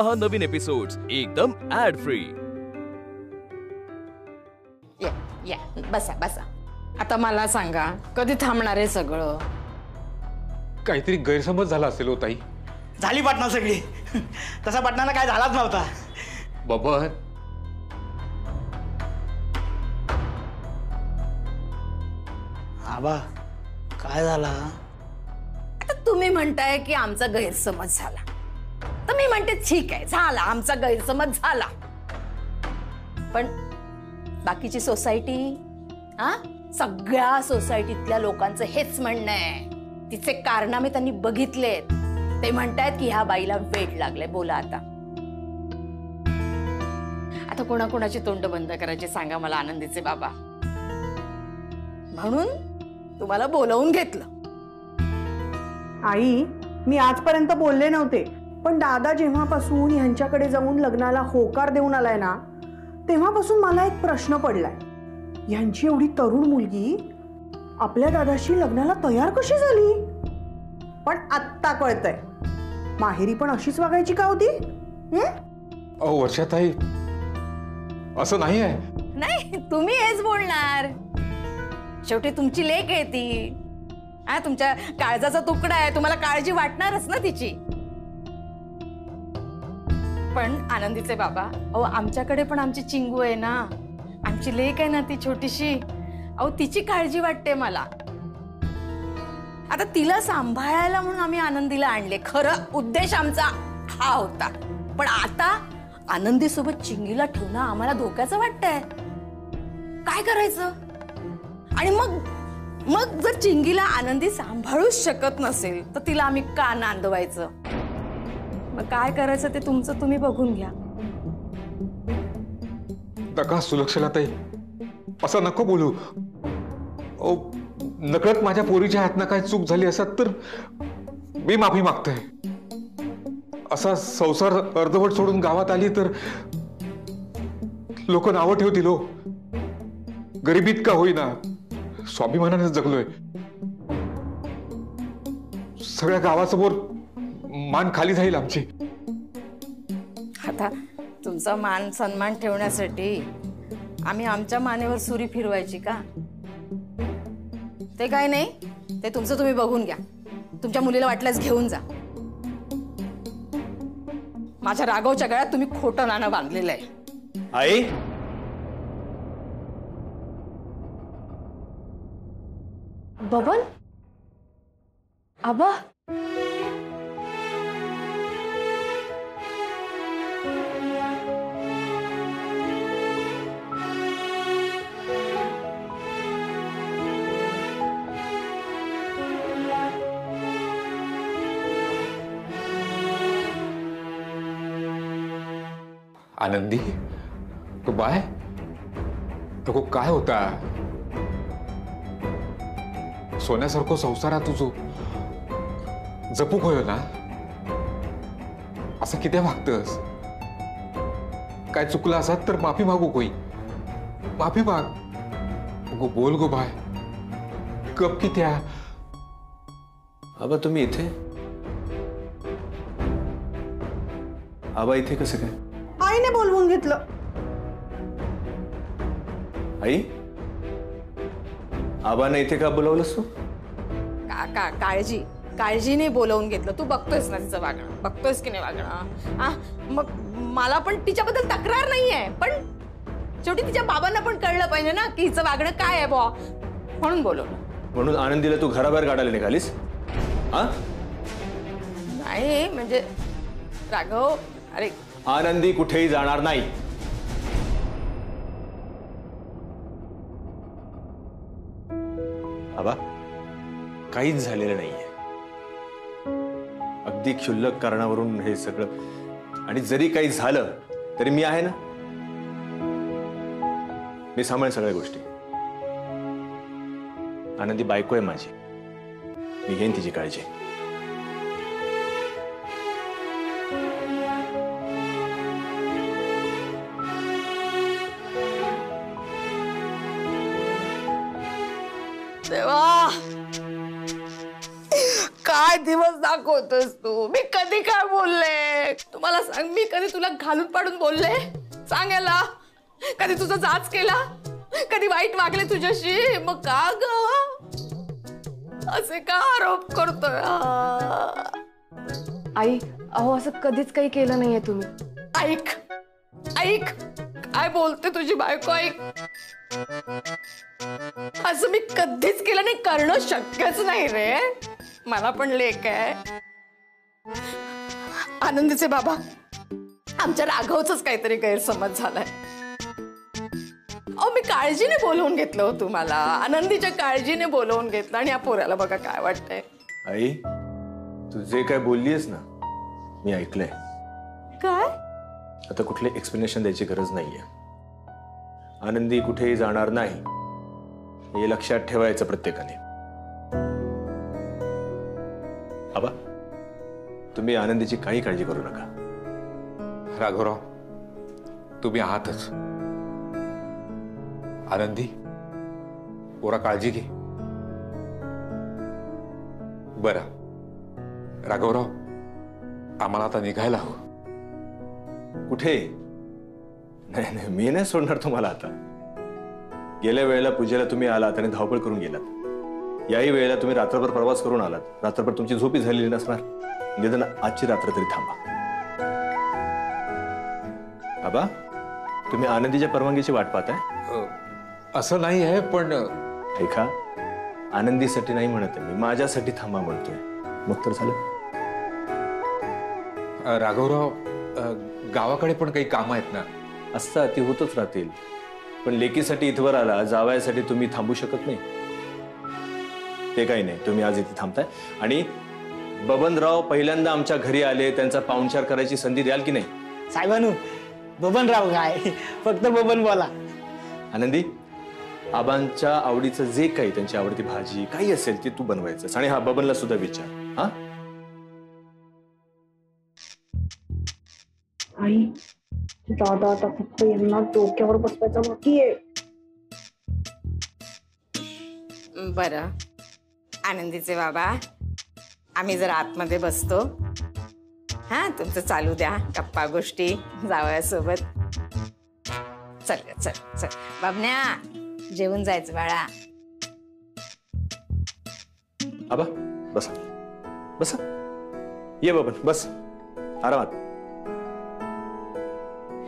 पहा नवीन एपिसोड्स एकदम add free. या बसा बसा। आता मला सांगा, कधी थांबणार आहे सगळं? काहीतरी गैरसमज झाला असेल हो ताई। झाली पाटणा सगळी। तसा पाटणाला काय झालाच नव्हता। बबन, आबा काय झाला? आता तुम्ही म्हणताय की आमचा गैरसमज झाला, तर मी म्हणते ठीक आहे, झाला आमचा गैरसमज झाला। पण बाकीची सोसायटी, सगळ्या सोसायटीतल्या लोकांचं हेच म्हणणं आहे, तिचे कारनामे त्यांनी बघितलेत। ते म्हणतायत की ह्या बाईला वेड लागले। बोला आता कोणाकोणाची तोंड बंद करायची सांगा मला आनंदीचे बाबा। म्हणून तुम्हाला बोलवून घेतलं। आई, मी आजपर्यंत बोलले नव्हते, पण दादा जेव्हापासून ह्यांच्याकडे जाऊन लग्नाला होकार देऊन आलाय ना, तेव्हापासून मला एक प्रश्न पडलाय, ह्यांची एवढी तरुण मुलगी आपल्या दादाशी लग्नाला तयार कशी झाली? पण आत्ता कळतंय, माहेरी पण अशीच वागायची का होती? वर्षाताई असं नाही आहे। नाही, तुम्ही हेच बोलणार। शेवटी तुमची लेक आहे ती, तुमच्या काळजाचा तुकडा आहे, तुम्हाला काळजी वाटणारच ना तिची। पण आनंदीचे बाबा, अहो आमच्याकडे पण आमची चिंगू आहे ना, आमची लेक आहे ना ती छोटीशी, अहो तिची काळजी वाटते मला। आता तिला सांभाळायला म्हणून आम्ही आनंदीला आणले, खरं उद्देश आमचा हा होता। पण आता आनंदी सोबत चिंगीला ठेवणं आम्हाला धोक्याचं वाटतंय। काय करायचं? आणि मग जर चिंगीला आनंदी सांभाळूच शकत नसेल तर तिला आम्ही का नांदवायचं? मग काय करायचं ते तुमचं तुम्ही बघून घ्या। नका सुलक्षणा ताई, असं नको बोलू। नकळत माझ्या पोरीच्या हातनं काय चूक झाली असत तर मी माफी मागतोय। असा संसार अर्धवट सोडून गावात आली तर लोक नावं ठेवतील हो। गरिबीत का होईना स्वाभिमानाने जगलोय, सगळ्या गावासमोर मान खाली जाईल आमची। आता तुमचा मान सन्मान ठेवण्यासाठी आम्ही आमच्या मानेवर सुरी फिरवायची का? ते काय नाही, ते तुमचं तुम्ही बघून घ्या। तुमच्या मुलीला वाटल्यास घेऊन जा। माझ्या राघवच्या गळ्यात तुम्ही खोटं नाणं बांधलेलं आहे। आई, बबन, आबा, आनंदी तो बाय तो काय होता? सोन्यासारखं संसारात तुझो जपूक होय ना, असं किती वागतस? काय चुकलं असत तर माफी मागू, कोई माफी माग। गो बोल गो बाय, कब कित्या? आबा तुम्ही इथे? आबा इथे कसं काय? आईने बोलवून घेतलं। आई, आबाने इथे का बोलवलंस तू? काका काळजीने बोलवून घेतलं। तू बघतोयस ना तिचं वागणं, बघतोयस की नाही वागणं? मग मला पण तिच्याबद्दल तक्रार नाहीये, पण शेवटी तिच्या बाबांना पण कळलं पाहिजे ना की हिचं वागणं काय आहे बुवा, म्हणून बोलवलं। म्हणून आनंदीला तू घराबाहेर काढायला निघालीस? नाही म्हणजे राघव, अरे आनंदी कुठेही जाणार नाही। आबा काहीच झालेलं नाहीये, अगदी क्षुल्लक कारणावरून हे सगळं। आणि जरी काही झालं तरी मी आहे ना, मी सांभाळेन सगळ्या गोष्टी। आनंदी बायको आहे माझी, मी घेईन तिची काळजी। देवा, काय दिवस दाखवतोस तू? मी कधी काय बोलले तुम्हाला सांग? मी कधी तुला घालून पाडून बोलले? सांगायला कधी तुझा जाच केला? कधी वाईट वागले तुझ्याशी? मग का ग असे का आरोप करतोय? आई, अहो असं कधीच काही केलं नाहीये तुम्ही. ऐक ऐक काय बोलते तुझी बायको, ऐक. असं मी कधीच केलं नाही, करणं शक्यच नाही रे. मला पण लेक आहे. आनंदीचे बाबा, आमच्या राघवच काहीतरी गैरसमज झालाय. अहो मी काळजीने बोलवून घेतलं हो तुम्हाला, आनंदीच्या काळजीने बोलवून घेतलं, आणि या पोऱ्याला बघा काय वाटतंय. आई, तू जे काय बोललीयस ना, मी ऐकलंय. काय? आता कुठले एक्सप्लेनेशन द्यायची गरज नाहीये. आनंदी कुठेही जाणार नाही हे लक्षात ठेवायचं प्रत्येकाने. आबा, तुम्ही आनंदीची काही काळजी करू नका. राघवराव, तुम्ही आहातच. आनंदी, पोरा काळजी घे. बरं राघवराव, आम्हाला आता निघायला हवं. कुठे? नाही नाही, मी नाही सोडणार तुम्हाला आता. गेल्या वेळेला पूजेला तुम्ही आलात आणि धावपळ करून गेलात. याही वेळेला तुम्ही रात्रभर प्रवास करून आलात. रात्रभर तुमची झोपी झालेली नसणार. निदान आजची रात्र तरी थांबा. आबा, तुम्ही आनंदीच्या परवानगीची वाट पाहताय? असं नाही आहे, पण ऐका, आनंदीसाठी नाही म्हणत मी, माझ्यासाठी थांबा म्हणतोय. मग तर झालं. राघवराव, गावाकडे पण काही काम आहेत ना. असतात, ती होतच राहतील. पण लेकीसाठी इथवर आला, जावयासाठी तुम्ही थांबू शकत नाही. ते काही नाही, तुम्ही आज इथे थांबताय. आणि बबनराव पहिल्यांदा आमच्या घरी आले, त्यांचा पाहुणचार करायची संधी द्याल की नाही? साहेबानू, बबनराव काय, फक्त बबन बोला. आनंदी, आबांच्या आवडीचं जे काही, त्यांची आवडती भाजी काही असेल ते तू बनवायचं. आणि हा, बबनला सुद्धा विचार. हा, आई, दादा आता फक्त यांना डोक्यावर बसवायचा बाकी आहे. बरं आनंदीचे बाबा, आम्ही जर आतमध्ये बसतो. हा, तुमचं चालू द्या गप्पा गोष्टी जावयासोबत. चल चल चल बाबन्या, जेवून जायचं बाळा. आबा बसा बसा. ये बबन, बस आरामात.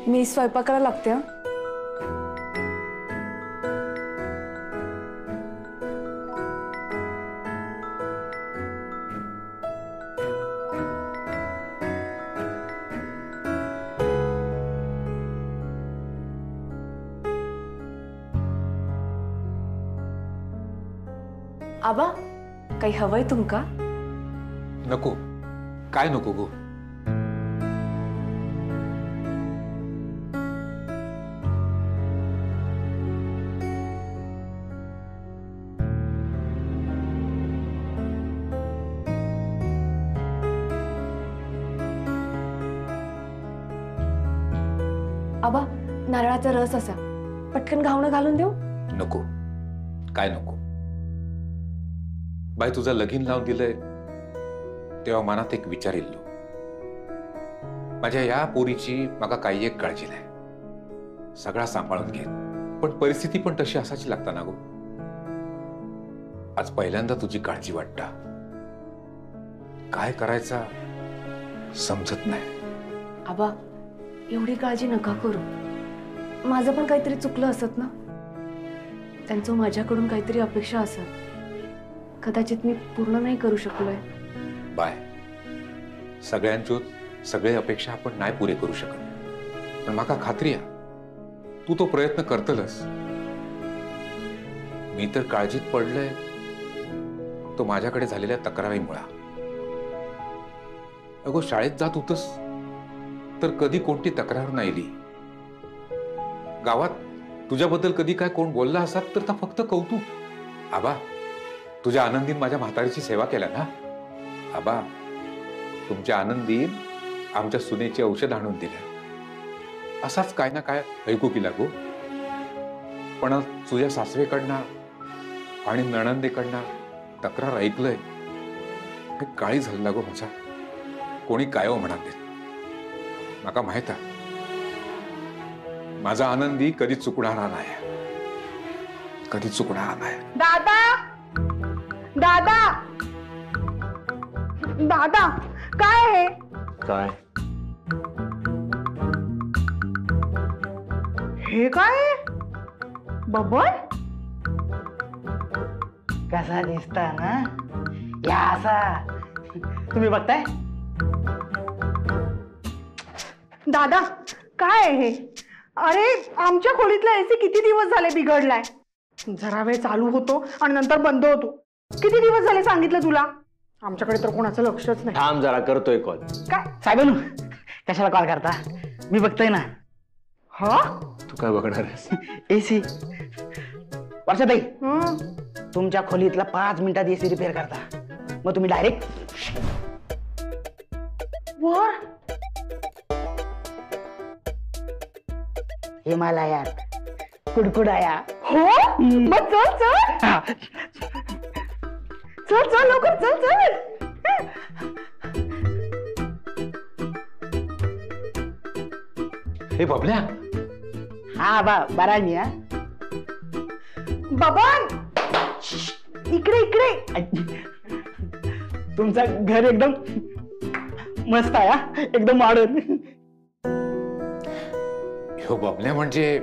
मी स्वयंपाकाला लागते. हं? आबा, काही हवंय तुमका? नको. काय नको गो? आबा, नारळाचा रस असा पटकन घावणं घालून देऊ? नको. काय नको? बाई, तुझं लगीन लावून दिलंय तेव्हा मनात एक विचार येईल. माझ्या या पोरीची मका काही एक काळजी नाही, सगळा सांभाळून घे. पण परिस्थिती पण तशी असाची लागता ना गो. आज पहिल्यांदा तुझी काळजी वाटता. काय करायचा समजत नाही. आबा, एवढी काळजी नका करू. माझं पण काहीतरी चुकलं असत ना. त्यांचं माझ्याकडून काहीतरी अपेक्षा असत. कदाचित मी पूर्ण नाही करू शकलोय. बाय, सगळ्यांचो सगळे अपेक्षा आपण नाही पुरे करू शकत. पण माका खात्री आहे तू तो प्रयत्न करतलस. मी तर काळजीत पडलंय तो माझ्याकडे झालेल्या तक्रारीमुळे. अगो, शाळेत जात होतस तर कधी कोणती तक्रार नाही आली. गावात तुझ्याबद्दल कधी काय कोण बोलला असत तर ता फक्त कौतुक. आबा, तुझ्या आनंदीन माझ्या म्हातारीची सेवा केल्या ना. आबा, तुमच्या आनंदीन आमच्या सुनेची औषध आणून दिल्या. असाच काय ना काय ऐकू की लागू. पण तुझ्या सासवेकडनं आणि नणंदेकडनं तक्रार ऐकलंय काळी झाला गो माझा. कोणी काय म्हणाले माका माहित आहे. माझा आनंदी कधी चुकणारा नाही, कधी चुकणारा नाही. दादा दादा दादा काय आहे? काय हे काय आहे? बबन कसा दिसता ना या असा तुम्ही बघताय. दादा काय आहे हे? अरे आमच्या खोलीतला एसी किती दिवस झाले बिघडलाय. जरा वेळ चालू होतो आणि नंतर बंद होतो. किती दिवस झाले सांगितलं तुला. आमच्याकडे तर कोणाचं लक्षच नाही. थांब जरा, करतोय कॉल. काय साहेबांनो कशाला कॉल करता, मी बघतोय ना. हा तू काय बघणार आहेस? एसी वर्षाताई हं. तुमच्या खोलीतला 5 मिनिटात एसी रिपेअर करता. मग तुम्ही डायरेक्ट वर हिमालयात कुडकुडाया. हो मग चल चल हा. चल चल लवकर चल चल. हे बबल्या, हा बरा मी. हा बबन इकडे इकडे. तुमचं घर एकदम मस्त आहे. हा एकदम मॉडर्न. हो बबल्या म्हणजे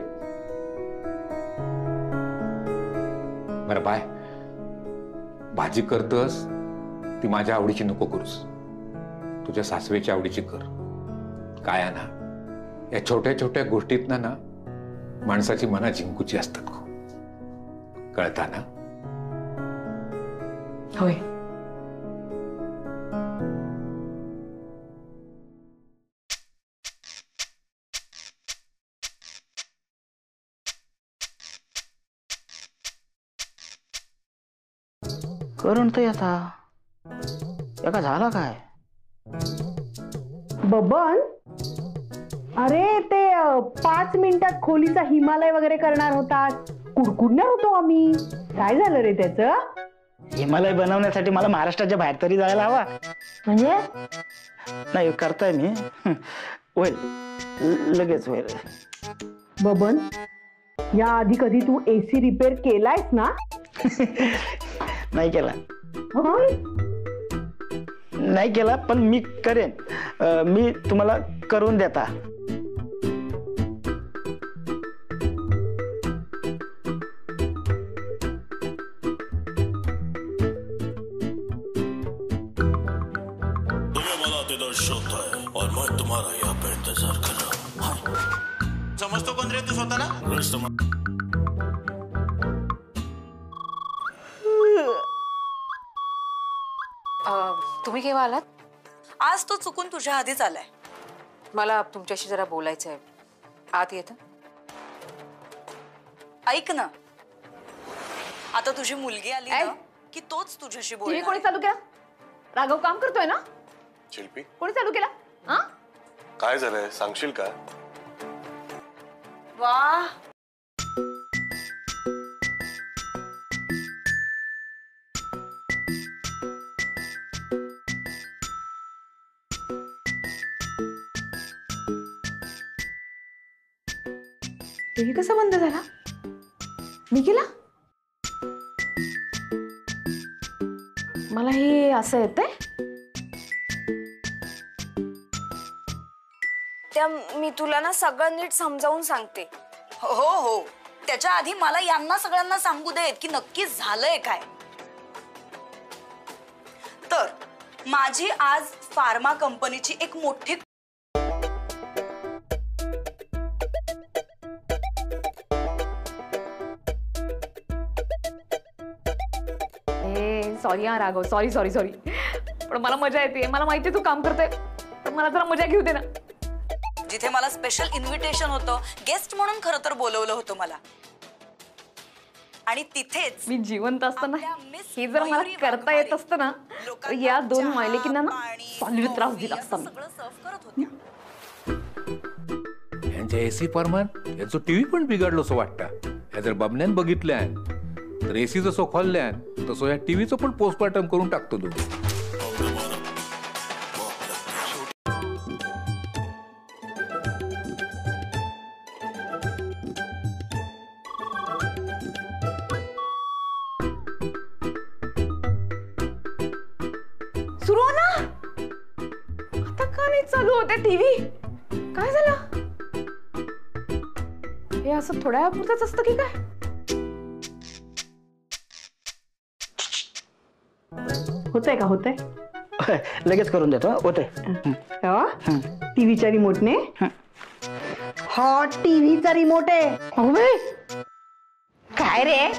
बरं बाय. भाजी करतस ती माझ्या आवडीची नको करूस, तुझ्या सासवेच्या आवडीची कर. काय आहे ना, या छोट्या छोट्या गोष्टीत ना माणसाची मना जिंकूची असतात. कळता ना? होय. करून तर आता एका झाला काय. बबन अरे ते 5 मिनिटात खोलीचा हिमालय वगैरे करणार होतात, कुडकुडणार होतो आम्ही. काय झालं रे त्याचं? हिमालय बनवण्यासाठी मला महाराष्ट्राच्या बाहेर तरी जायला हवा. म्हणजे नाही करताय मी. होईल लगेच होईल. बबन या आधी कधी तू एसी रिपेअर केलायस ना? नाही केला. होय? नाही केला पण मी करेन. मी तुम्हाला करून देता. तुम्हें मला तेरा शोधता है और मैं तुम्हारा यहाँ पे इंतजार कर रहा हूँ. समझतो कोण रे तू स्वतःला? तुम्ही केव्हा आलात? आज तो चुकून तुझ्या आधीच आलाय. मला तुमच्याशी जरा बोलायचं आहे. आत येतं? ऐक ना, आता तुझी मुलगी आली ना की तोच तुझ्याशी टीव्ही बोलणार कोणी आहे. चालू केला? राघव काम करतोय ना? शिल्पी कोणी चालू केला? हा काय झालंय सांगशील का? वा, टीव्ही कसा बंद झाला? मी केला? मला हे असं येतंय. त्या मी तुला ना सगळं नीट समजावून सांगते. हो हो, त्याच्या आधी मला यांना सगळ्यांना सांगू देत की नक्की झालंय काय. तर माझी आज फार्मा कंपनीची एक मोठी सॉरी हा राघव, सॉरी सॉरी सॉरी. पण मला मजा येते. मला माहिती तू काम करतोय, पण मला जरा मजा घेऊ दे ना. जिथे मला स्पेशल इन्व्हिटेशन होतं, गेस्ट म्हणून खरं तर बोलवलं होतं मला. आणि तिथेच मी जिवंत असताना आपल्या मिस हे जर मला मयुरी करता येत असतं ना, तर लोकांना या 2 चहा, मायलेकींना ना पाणी, सॉलिड त्रास कॉफी दिला असता असं मी. सगळं सर्व करत होत्या. यांच्या एसी परमान यांचं टीव्ही पण बिघडलो असं वाटतं. ह्या जर बबन्यान बघितल्यान तर एसी जसं खोलल्यान तसं या टीव्हीचं पण पोस्टमार्टम करून टाकतो तू. होते टीव्ही. काय झालं? हे असं थोड्या वेळापुरतच असतं की काय? होतंय का होतंय? लगेच करून देतो होते. टीव्हीच्या रिमोटने. हा टीव्हीचा रिमोट आहे. अहो बाई, काय रे,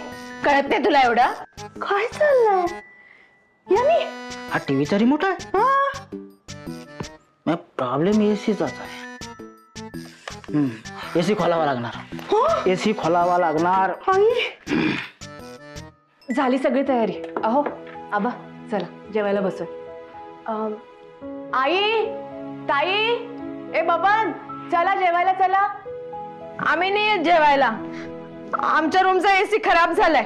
कळत नाही तुला एवढं? काय चाललंय यानी? हा टीव्हीचा रिमोट आहे. मग प्रॉब्लेम एसीचाच आहे. एसी खोलावा लागणार. एसी खोलावा लागणार. झाली सगळी तयारी. अहो आबा चला जेवायला बसू. आई, ताई, ए बबन, चला जेवायला चला. आम्ही नाही येत जेवायला. आमच्या रूमचा एसी खराब झालाय.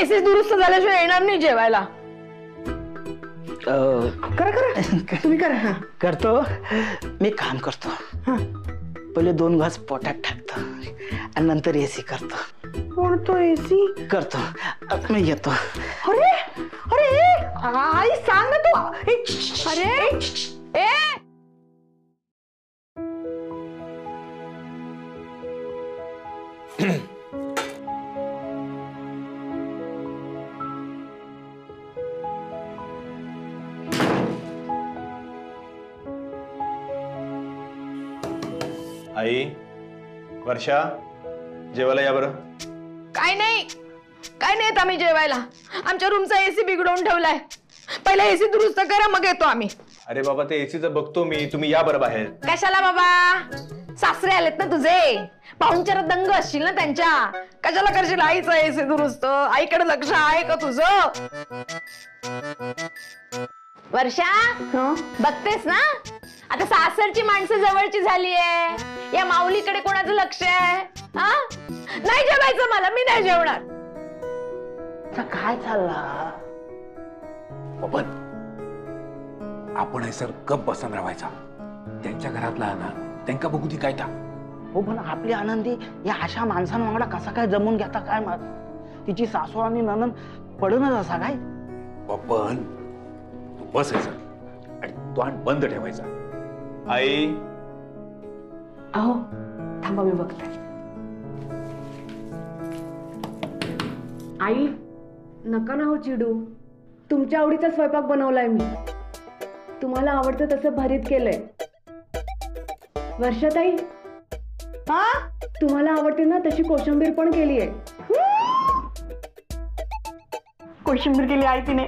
एसी दुरुस्त झाल्याशिवाय येणार नाही जेवायला. करा करा तुम्ही करा. हा करतो. मी काम करतो. पहिले 2 घास पोटात टाकतो आणि नंतर एसी करतो. कोणतो एसी करतो. मी येतो. अरे अरे आई सांग ना तू. अरे ए आई, वर्षा, जेवायला या बरं. काय नाही येत आम्ही जेवायला. आमच्या रूमचा एसी बिघडवून ठेवलाय. पहिला एसी दुरुस्त करा, मग येतो आम्ही. अरे बाबा, ते एसीचं बघतो मी. तुम्ही या बरं बाहेर. कशाला बाबा? सासरे आलेत ना तुझे. पाहुणचारात दंग असशील ना त्यांच्या. कशाला करशील आईचा एसी दुरुस्त? आईकडे लक्ष आहे का तुझं? वर्षा, बघतेस ना आता सासरची माणसं जवळची झालीये. या माऊलीकडे कोणाचं लक्ष आहे? नाही जेवायचं मला. मी नाही जेवणार. काय चालला? बबन, आपण हे सर गप बसून राहायचा. त्यांच्या घरातला ना त्यांना बघू ती काय ता. हो पण आपली आनंदी या अशा माणसांवांगडा कसा काय जमून घेता काय माहित. तिची सासू आणि ननंद पडूनच असा काय. बबन, तू बसायचं आणि तोंड बंद ठेवायचा. आई, अहो थांबा मी बघते. आई नका ना हो चिडू. तुमच्या आवडीचा स्वयंपाक बनवलाय मी. तुम्हाला आवडतं तसं भरीत केलंय. वर्षाताई, तुम्हाला आवडते ना तशी कोशिंबीर पण केलीये. कोशिंबीर केली आई तिने.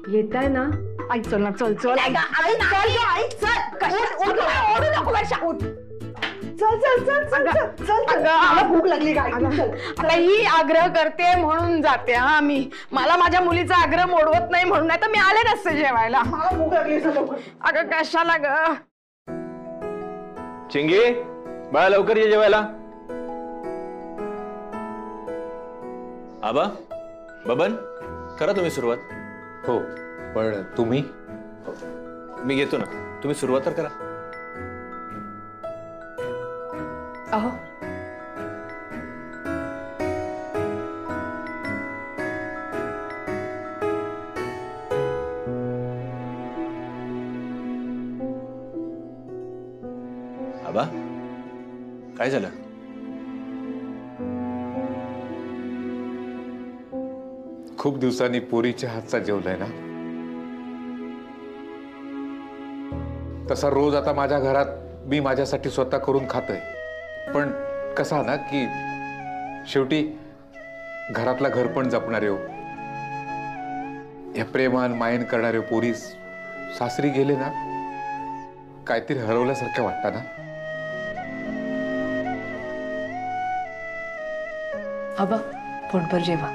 येत आहे ना? आई चल ना, चल चल. भूक लागली काय? आता ही आग्रह करते म्हणून जाते. हा मी मला माझ्या मुलीचा आग्रह मोडवत नाही म्हणून. नाही तर मी आले नसते जेवायला. भूक लागली. अगं कशाला ग? चिंगी, बाळा लवकर ये जेवायला. आबा, बबन, करा तुम्ही सुरुवात. हो, पण तुम्ही? मी घेतो ना. तुम्ही सुरुवात तर करा. अहो आबा, काय झालं? खूप दिवसांनी पोरीच्या हातचा जेवलाय ना. तसा रोज आता माझ्या घरात मी माझ्यासाठी स्वतः करून खातोय. पण कसा ना की शेवटी घरातला घर पण जपणारे हो, या प्रेमान मायन करणारे पोरी सासरी गेले ना, काहीतरी हरवल्यासारखं वाटतं ना. आबा पोटभर जेवा.